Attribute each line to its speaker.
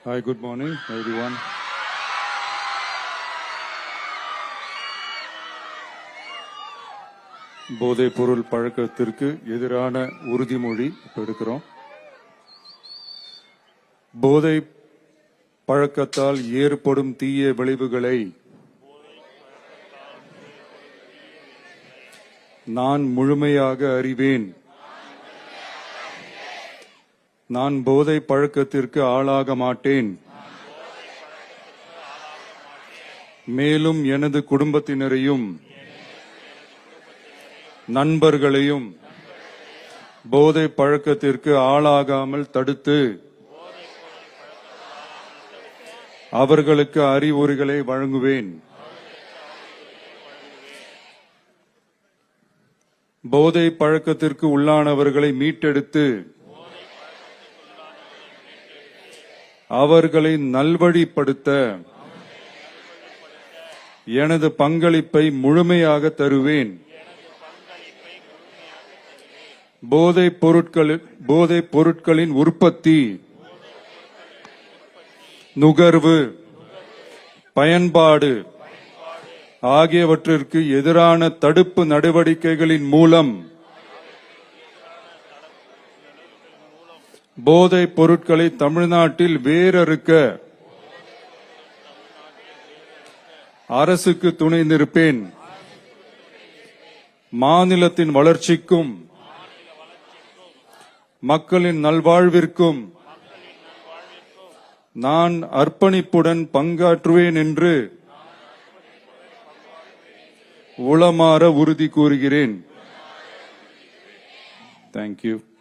Speaker 1: Hi, good morning, everyone. போதைப் பொருள் பழக்கத்திற்கு எதிரான உறுதிமொழி எடுக்கிறோம். போதை பழக்கத்தால் ஏற்படும் தீய விளைவுகளை நான் முழுமையாக அறிவேன். நான் போதை பழக்கத்திற்கு ஆளாக மாட்டேன். மேலும் எனது குடும்பத்தினரையும் நண்பர்களையும் போதை பழக்கத்திற்கு ஆளாகாமல் தடுத்து அவர்களுக்கு அறிவுரைகளை வழங்குவேன். போதை பழக்கத்திற்கு உள்ளானவர்களை மீட்டெடுத்து அவர்களை நல்வழிப்படுத்த எனது பங்களிப்பை முழுமையாக தருவேன். போதைப் பொருட்களின் உற்பத்தி, நுகர்வு, பயன்பாடு ஆகியவற்றிற்கு எதிரான தடுப்பு நடவடிக்கைகளின் மூலம் போதைப் பொருட்களை தமிழ்நாட்டில் வேரறுக்க அரசுக்கு துணை நிற்பேன். மாநிலத்தின் வளர்ச்சிக்கும் மக்களின் நல்வாழ்விற்கும் நான் அர்ப்பணிப்புடன் பங்காற்றுவேன் என்று உளமாற உறுதி கூறுகிறேன். Thank you.